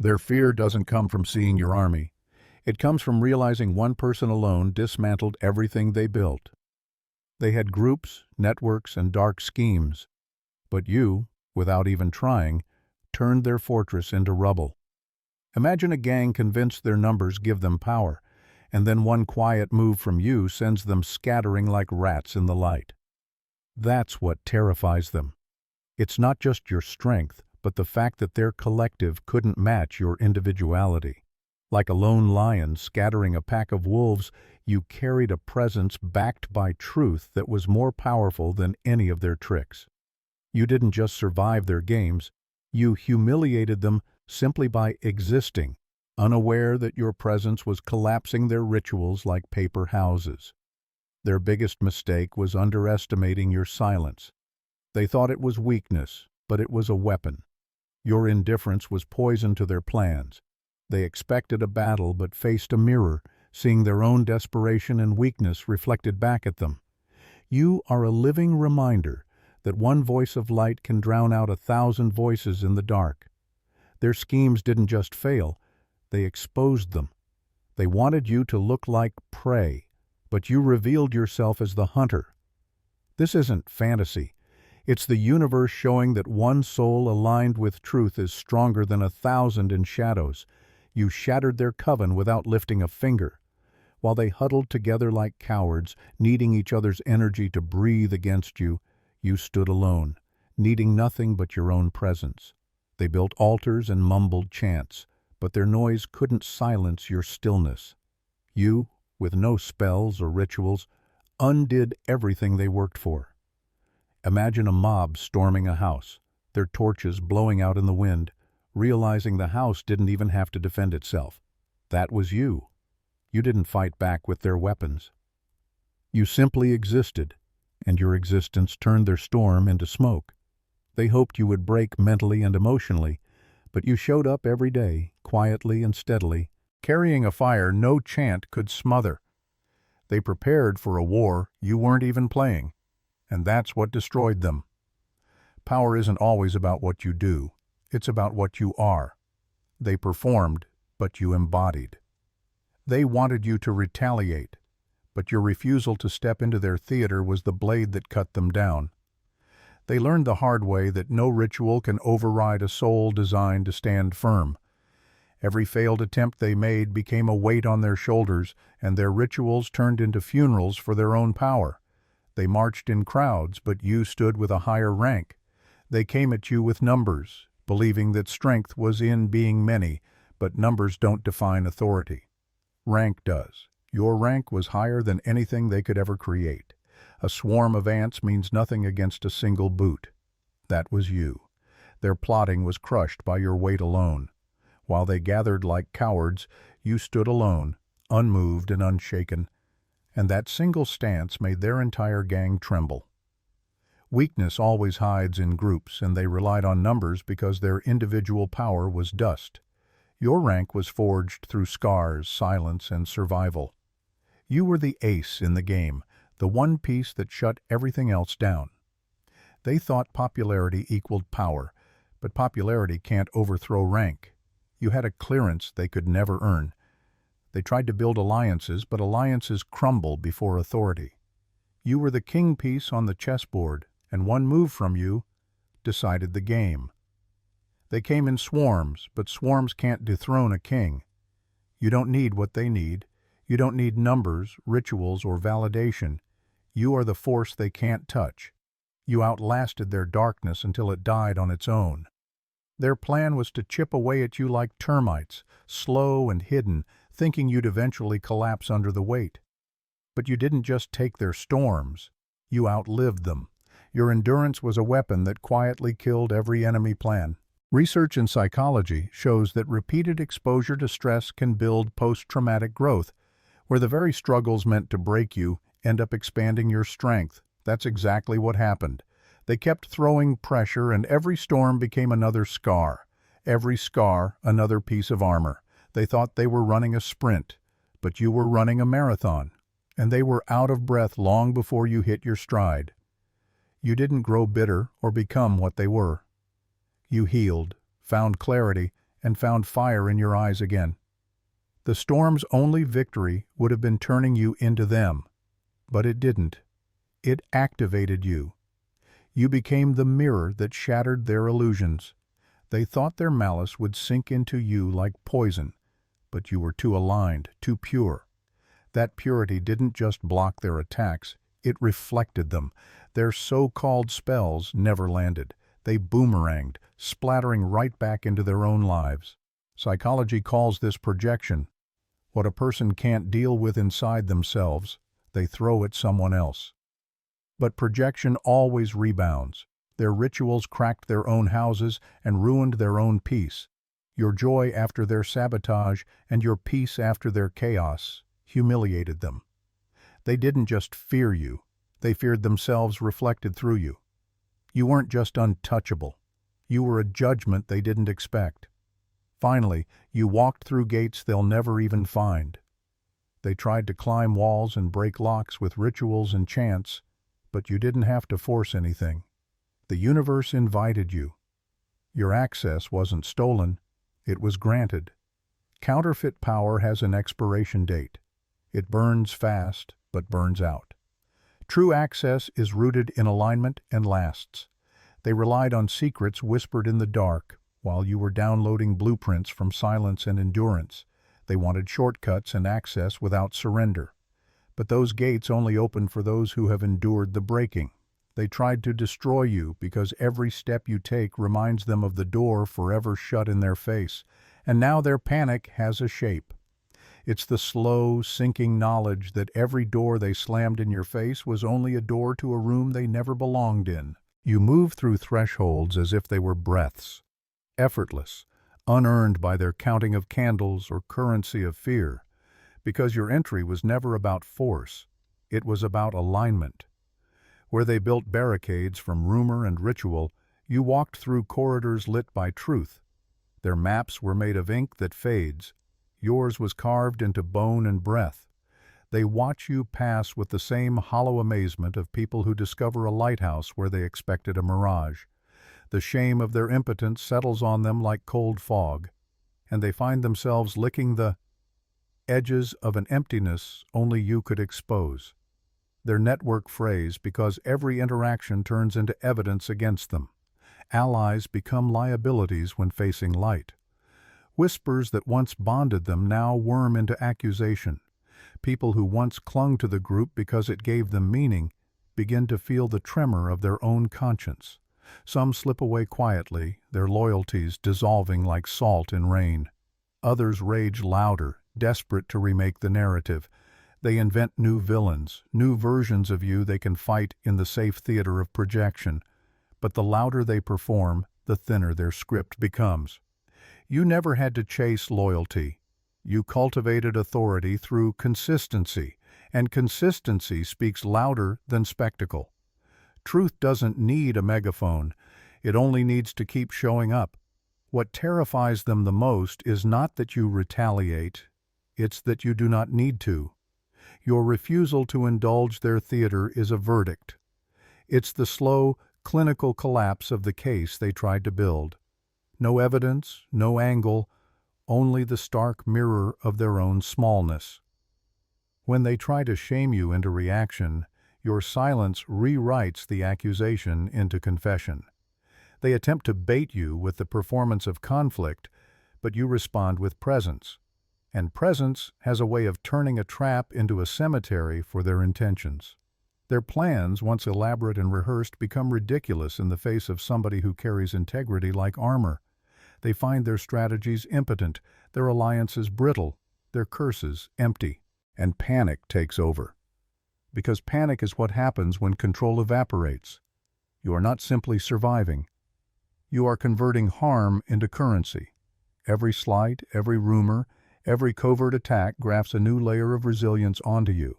Their fear doesn't come from seeing your army. It comes from realizing one person alone dismantled everything they built. They had groups, networks, and dark schemes. But you, without even trying, turned their fortress into rubble. Imagine a gang convinced their numbers give them power, and then one quiet move from you sends them scattering like rats in the light. That's what terrifies them. It's not just your strength, but the fact that their collective couldn't match your individuality. Like a lone lion scattering a pack of wolves, you carried a presence backed by truth that was more powerful than any of their tricks. You didn't just survive their games, you humiliated them simply by existing, unaware that your presence was collapsing their rituals like paper houses. Their biggest mistake was underestimating your silence. They thought it was weakness, but it was a weapon. Your indifference was poison to their plans. They expected a battle but faced a mirror, seeing their own desperation and weakness reflected back at them. You are a living reminder that one voice of light can drown out 1,000 voices in the dark. Their schemes didn't just fail, they exposed them. They wanted you to look like prey, but you revealed yourself as the hunter. This isn't fantasy. It's the universe showing that one soul aligned with truth is stronger than 1,000 in shadows. You shattered their coven without lifting a finger. While they huddled together like cowards, needing each other's energy to breathe against you, you stood alone, needing nothing but your own presence. They built altars and mumbled chants, but their noise couldn't silence your stillness. You, with no spells or rituals, undid everything they worked for. Imagine a mob storming a house, their torches blowing out in the wind, realizing the house didn't even have to defend itself. That was you. You didn't fight back with their weapons. You simply existed, and your existence turned their storm into smoke. They hoped you would break mentally and emotionally, but you showed up every day, quietly and steadily, carrying a fire no chant could smother. They prepared for a war you weren't even playing, and that's what destroyed them. Power isn't always about what you do, it's about what you are. They performed, but you embodied. They wanted you to retaliate, but your refusal to step into their theater was the blade that cut them down. They learned the hard way that no ritual can override a soul designed to stand firm. Every failed attempt they made became a weight on their shoulders, and their rituals turned into funerals for their own power. They marched in crowds, but you stood with a higher rank. They came at you with numbers, believing that strength was in being many, but numbers don't define authority. Rank does. Your rank was higher than anything they could ever create. A swarm of ants means nothing against a single boot. That was you. Their plotting was crushed by your weight alone. While they gathered like cowards, you stood alone, unmoved and unshaken, and that single stance made their entire gang tremble. Weakness always hides in groups, and they relied on numbers because their individual power was dust. Your rank was forged through scars, silence, and survival. You were the ace in the game, the one piece that shut everything else down. They thought popularity equaled power, but popularity can't overthrow rank. You had a clearance they could never earn. They tried to build alliances, but alliances crumble before authority. You were the king piece on the chessboard, and one move from you decided the game. They came in swarms, but swarms can't dethrone a king. You don't need what they need. You don't need numbers, rituals, or validation. You are the force they can't touch. You outlasted their darkness until it died on its own. Their plan was to chip away at you like termites, slow and hidden, thinking you'd eventually collapse under the weight. But you didn't just take their storms, you outlived them. Your endurance was a weapon that quietly killed every enemy plan. Research in psychology shows that repeated exposure to stress can build post-traumatic growth, where the very struggles meant to break you end up expanding your strength. That's exactly what happened. They kept throwing pressure, and every storm became another scar. Every scar, another piece of armor. They thought they were running a sprint, but you were running a marathon, and they were out of breath long before you hit your stride. You didn't grow bitter or become what they were. You healed, found clarity, and found fire in your eyes again. The storm's only victory would have been turning you into them, but it didn't. It activated you. You became the mirror that shattered their illusions. They thought their malice would sink into you like poison, but you were too aligned, too pure. That purity didn't just block their attacks, it reflected them. Their so-called spells never landed. They boomeranged, splattering right back into their own lives. Psychology calls this projection. What a person can't deal with inside themselves, they throw at someone else. But projection always rebounds. Their rituals cracked their own houses and ruined their own peace. Your joy after their sabotage and your peace after their chaos humiliated them. They didn't just fear you, they feared themselves reflected through you. You weren't just untouchable. You were a judgment they didn't expect. Finally, you walked through gates they'll never even find. They tried to climb walls and break locks with rituals and chants, but you didn't have to force anything. The universe invited you. Your access wasn't stolen, it was granted. Counterfeit power has an expiration date. It burns fast, but burns out. True access is rooted in alignment and lasts. They relied on secrets whispered in the dark, while you were downloading blueprints from silence and endurance. They wanted shortcuts and access without surrender. But those gates only open for those who have endured the breaking. They tried to destroy you because every step you take reminds them of the door forever shut in their face, and now their panic has a shape. It's the slow, sinking knowledge that every door they slammed in your face was only a door to a room they never belonged in. You move through thresholds as if they were breaths, effortless, unearned by their counting of candles or currency of fear, because your entry was never about force, it was about alignment. Where they built barricades from rumor and ritual, you walked through corridors lit by truth. Their maps were made of ink that fades. Yours was carved into bone and breath. They watch you pass with the same hollow amazement of people who discover a lighthouse where they expected a mirage. The shame of their impotence settles on them like cold fog, and they find themselves licking the edges of an emptiness only you could expose. Their network frays because every interaction turns into evidence against them. Allies become liabilities when facing light. Whispers that once bonded them now worm into accusation. People who once clung to the group because it gave them meaning begin to feel the tremor of their own conscience. Some slip away quietly, their loyalties dissolving like salt in rain. Others rage louder, desperate to remake the narrative. They invent new villains, new versions of you they can fight in the safe theater of projection. But the louder they perform, the thinner their script becomes. You never had to chase loyalty. You cultivated authority through consistency, and consistency speaks louder than spectacle. Truth doesn't need a megaphone. It only needs to keep showing up. What terrifies them the most is not that you retaliate, it's that you do not need to. Your refusal to indulge their theater is a verdict. It's the slow, clinical collapse of the case they tried to build. No evidence, no angle, only the stark mirror of their own smallness. When they try to shame you into reaction, your silence rewrites the accusation into confession. They attempt to bait you with the performance of conflict, but you respond with presence. And presence has a way of turning a trap into a cemetery for their intentions. Their plans, once elaborate and rehearsed, become ridiculous in the face of somebody who carries integrity like armor. They find their strategies impotent, their alliances brittle, their curses empty, and panic takes over. Because panic is what happens when control evaporates. You are not simply surviving. You are converting harm into currency. Every slight, every rumor, every covert attack grafts a new layer of resilience onto you.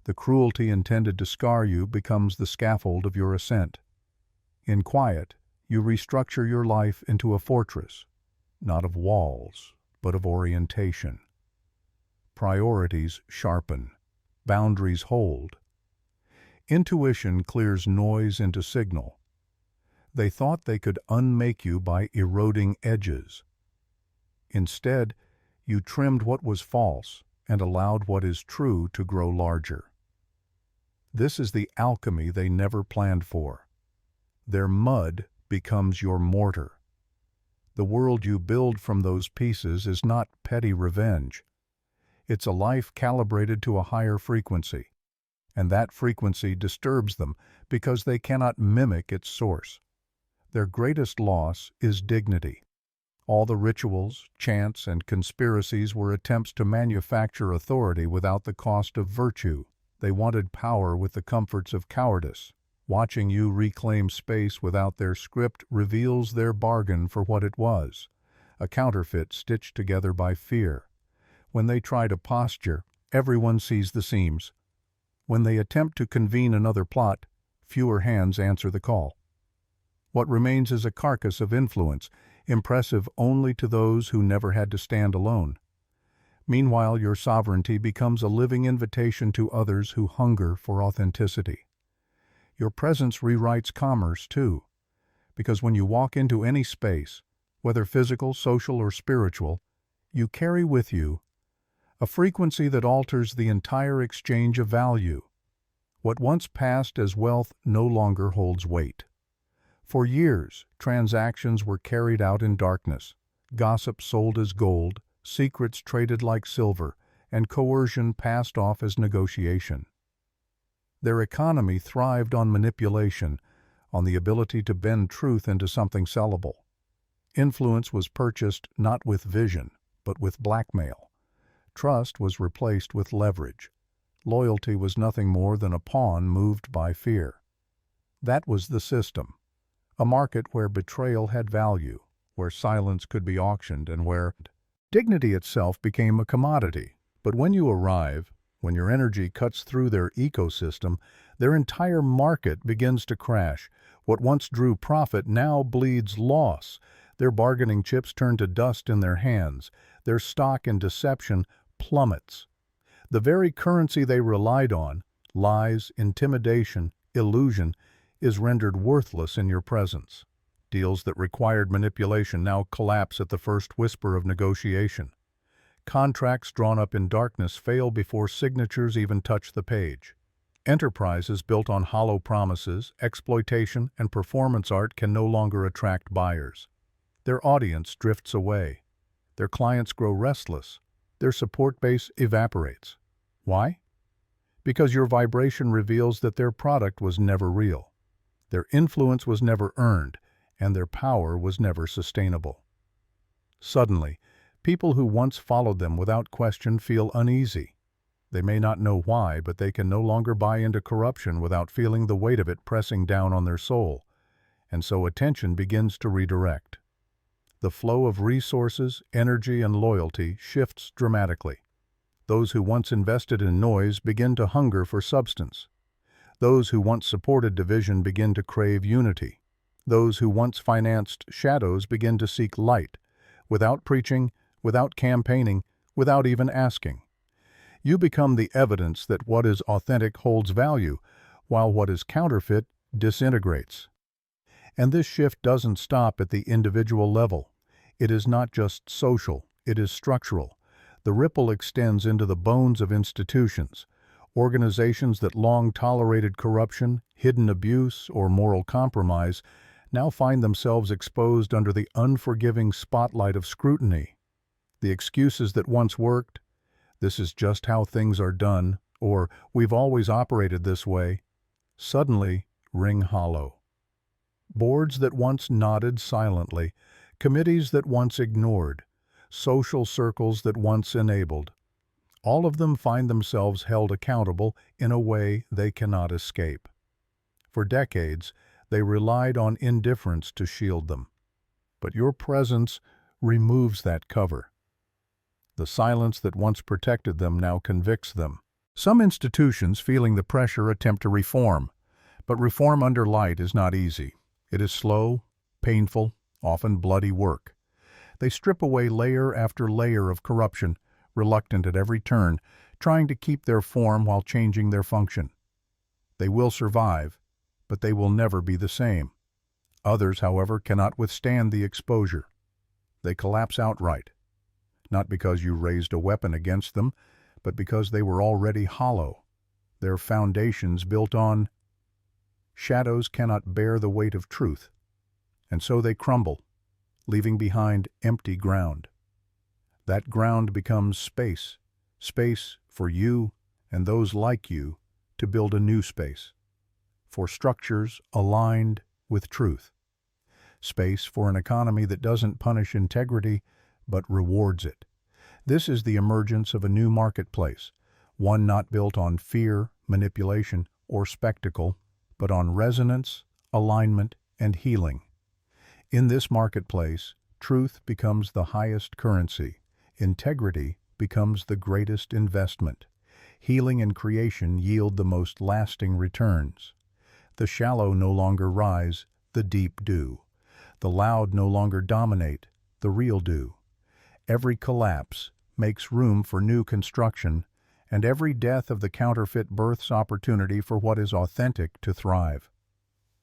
The cruelty intended to scar you becomes the scaffold of your ascent. In quiet, you restructure your life into a fortress, not of walls, but of orientation. Priorities sharpen, boundaries hold. Intuition clears noise into signal. They thought they could unmake you by eroding edges. Instead, you trimmed what was false and allowed what is true to grow larger. This is the alchemy they never planned for. Their mud becomes your mortar. The world you build from those pieces is not petty revenge. It's a life calibrated to a higher frequency, and that frequency disturbs them because they cannot mimic its source. Their greatest loss is dignity. All the rituals, chants, and conspiracies were attempts to manufacture authority without the cost of virtue. They wanted power with the comforts of cowardice. Watching you reclaim space without their script reveals their bargain for what it was, a counterfeit stitched together by fear. When they try to posture, everyone sees the seams. When they attempt to convene another plot, fewer hands answer the call. What remains is a carcass of influence, impressive only to those who never had to stand alone. Meanwhile, your sovereignty becomes a living invitation to others who hunger for authenticity. Your presence rewrites commerce, too, because when you walk into any space, whether physical, social, or spiritual, you carry with you a frequency that alters the entire exchange of value. What once passed as wealth no longer holds weight. For years, transactions were carried out in darkness, gossip sold as gold, secrets traded like silver, and coercion passed off as negotiation. Their economy thrived on manipulation, on the ability to bend truth into something sellable. Influence was purchased not with vision, but with blackmail. Trust was replaced with leverage. Loyalty was nothing more than a pawn moved by fear. That was the system. A market where betrayal had value, where silence could be auctioned, and where dignity itself became a commodity. But when you arrive, when your energy cuts through their ecosystem, their entire market begins to crash. What once drew profit now bleeds loss. Their bargaining chips turn to dust in their hands. Their stock in deception plummets. The very currency they relied on, lies, intimidation, illusion, is rendered worthless in your presence. Deals that required manipulation now collapse at the first whisper of negotiation. Contracts drawn up in darkness fail before signatures even touch the page. Enterprises built on hollow promises, exploitation, and performance art can no longer attract buyers. Their audience drifts away. Their clients grow restless. Their support base evaporates. Why? Because your vibration reveals that their product was never real. Their influence was never earned, and their power was never sustainable. Suddenly, people who once followed them without question feel uneasy. They may not know why, but they can no longer buy into corruption without feeling the weight of it pressing down on their soul, and so attention begins to redirect. The flow of resources, energy, and loyalty shifts dramatically. Those who once invested in noise begin to hunger for substance. Those who once supported division begin to crave unity. Those who once financed shadows begin to seek light, without preaching, without campaigning, without even asking. You become the evidence that what is authentic holds value, while what is counterfeit disintegrates. And this shift doesn't stop at the individual level. It is not just social, it is structural. The ripple extends into the bones of institutions. Organizations that long tolerated corruption, hidden abuse, or moral compromise now find themselves exposed under the unforgiving spotlight of scrutiny. The excuses that once worked, "This is just how things are done," or "We've always operated this way," suddenly ring hollow. Boards that once nodded silently, committees that once ignored, social circles that once enabled, all of them find themselves held accountable in a way they cannot escape. For decades, they relied on indifference to shield them. But your presence removes that cover. The silence that once protected them now convicts them. Some institutions, feeling the pressure, attempt to reform. But reform under light is not easy. It is slow, painful, often bloody work. They strip away layer after layer of corruption, reluctant at every turn, trying to keep their form while changing their function. They will survive, but they will never be the same. Others, however, cannot withstand the exposure. They collapse outright. not because you raised a weapon against them, but because they were already hollow, their foundations built on. Shadows cannot bear the weight of truth, and so they crumble, leaving behind empty ground. That ground becomes space, space for you and those like you to build a new space, for structures aligned with truth, space for an economy that doesn't punish integrity but rewards it. This is the emergence of a new marketplace, one not built on fear, manipulation, or spectacle, but on resonance, alignment, and healing. In this marketplace, truth becomes the highest currency, integrity becomes the greatest investment. Healing and creation yield the most lasting returns. The shallow no longer rise, the deep do. The loud no longer dominate, the real do. Every collapse makes room for new construction, and every death of the counterfeit births opportunity for what is authentic to thrive.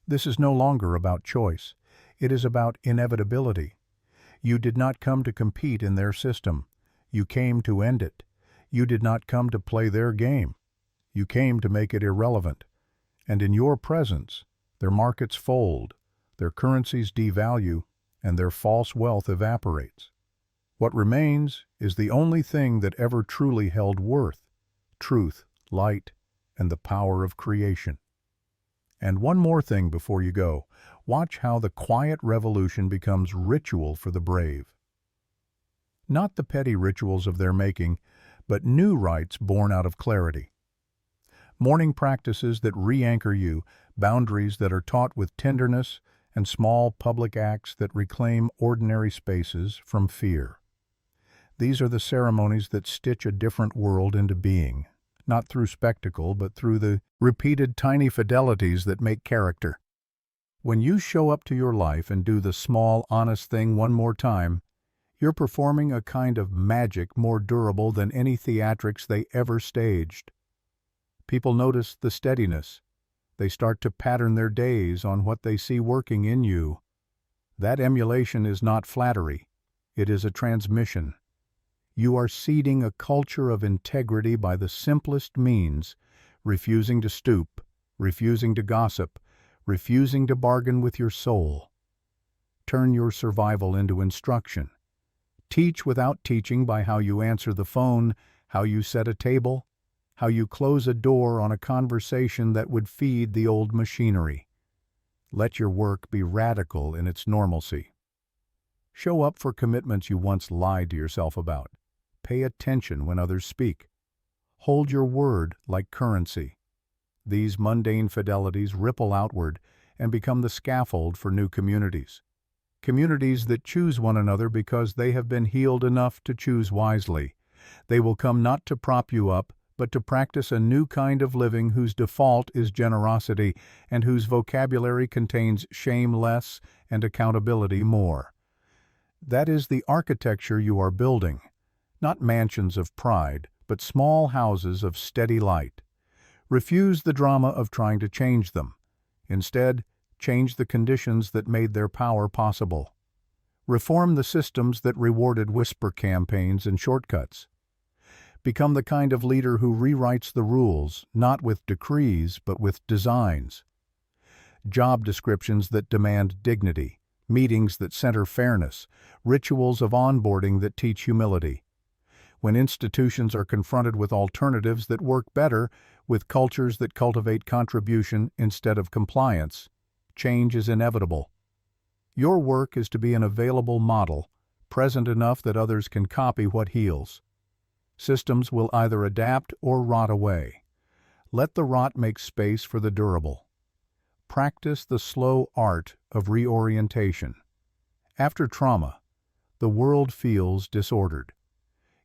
This is no longer about choice. It is about inevitability. You did not come to compete in their system. You came to end it. You did not come to play their game. You came to make it irrelevant. And in your presence, their markets fold, their currencies devalue, and their false wealth evaporates. What remains is the only thing that ever truly held worth: truth, light, and the power of creation. And one more thing before you go. Watch how the quiet revolution becomes ritual for the brave. Not the petty rituals of their making, but new rites born out of clarity. Morning practices that re-anchor you, boundaries that are taught with tenderness, and small public acts that reclaim ordinary spaces from fear. These are the ceremonies that stitch a different world into being, not through spectacle, but through the repeated tiny fidelities that make character. When you show up to your life and do the small, honest thing one more time, you're performing a kind of magic more durable than any theatrics they ever staged. People notice the steadiness. They start to pattern their days on what they see working in you. That emulation is not flattery. It is a transmission. You are seeding a culture of integrity by the simplest means, refusing to stoop, refusing to gossip, refusing to bargain with your soul. Turn your survival into instruction. Teach without teaching by how you answer the phone, how you set a table, how you close a door on a conversation that would feed the old machinery. Let your work be radical in its normalcy. Show up for commitments you once lied to yourself about. Pay attention when others speak. Hold your word like currency. These mundane fidelities ripple outward and become the scaffold for new communities. Communities that choose one another because they have been healed enough to choose wisely. They will come not to prop you up, but to practice a new kind of living whose default is generosity and whose vocabulary contains shame less and accountability more. That is the architecture you are building, not mansions of pride, but small houses of steady light. Refuse the drama of trying to change them. Instead, change the conditions that made their power possible. Reform the systems that rewarded whisper campaigns and shortcuts. Become the kind of leader who rewrites the rules, not with decrees, but with designs. Job descriptions that demand dignity, meetings that center fairness, rituals of onboarding that teach humility. When institutions are confronted with alternatives that work better, with cultures that cultivate contribution instead of compliance, change is inevitable. Your work is to be an available model, present enough that others can copy what heals. Systems will either adapt or rot away. Let the rot make space for the durable. Practice the slow art of reorientation. After trauma, the world feels disordered.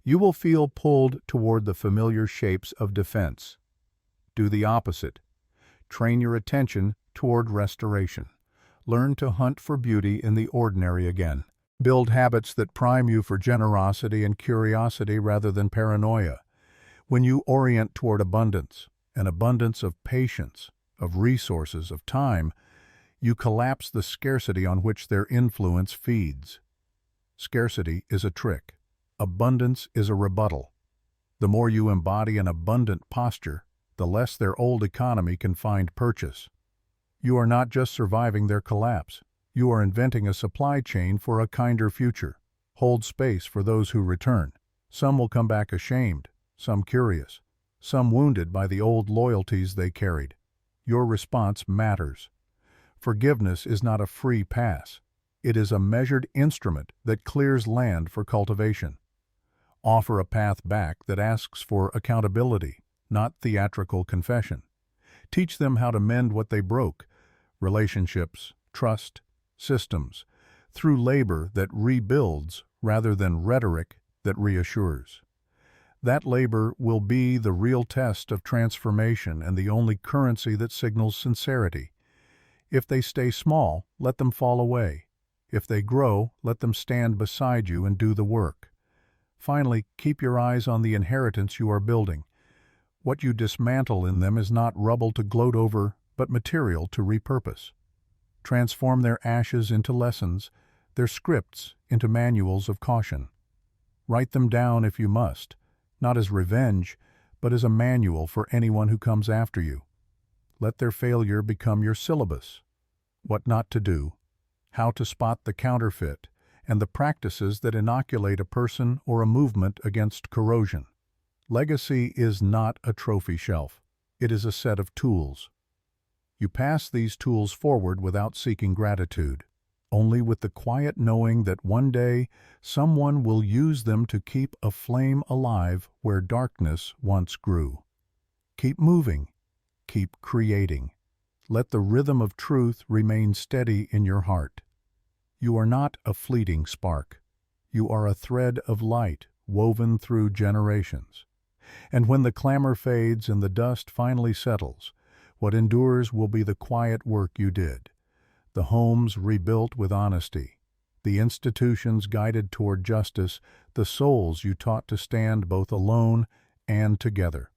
You will feel pulled toward the familiar shapes of defense. Do the opposite. Train your attention toward restoration. Learn to hunt for beauty in the ordinary again. Build habits that prime you for generosity and curiosity rather than paranoia. When you orient toward abundance, an abundance of patience, of resources, of time, you collapse the scarcity on which their influence feeds. Scarcity is a trick, Abundance is a rebuttal. The more you embody an abundant posture, the less their old economy can find purchase. You are not just surviving their collapse. You are inventing a supply chain for a kinder future. Hold space for those who return. Some will come back ashamed, some curious, some wounded by the old loyalties they carried. Your response matters. Forgiveness is not a free pass. It is a measured instrument that clears land for cultivation. Offer a path back that asks for accountability, not theatrical confession. Teach them how to mend what they broke, relationships, trust, systems, through labor that rebuilds rather than rhetoric that reassures. That labor will be the real test of transformation and the only currency that signals sincerity. If they stay small, let them fall away. If they grow, let them stand beside you and do the work. Finally, keep your eyes on the inheritance you are building. What you dismantle in them is not rubble to gloat over, but material to repurpose. Transform their ashes into lessons, their scripts into manuals of caution. Write them down if you must, not as revenge, but as a manual for anyone who comes after you. Let their failure become your syllabus. What not to do, how to spot the counterfeit, and the practices that inoculate a person or a movement against corrosion. Legacy is not a trophy shelf. It is a set of tools. You pass these tools forward without seeking gratitude, only with the quiet knowing that one day someone will use them to keep a flame alive where darkness once grew. Keep moving. Keep creating. Let the rhythm of truth remain steady in your heart. You are not a fleeting spark. You are a thread of light woven through generations. And when the clamor fades and the dust finally settles, what endures will be the quiet work you did, the homes rebuilt with honesty, the institutions guided toward justice, the souls you taught to stand both alone and together.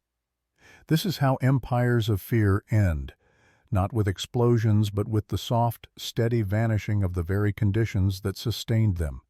This is how empires of fear end, not with explosions but with the soft, steady vanishing of the very conditions that sustained them.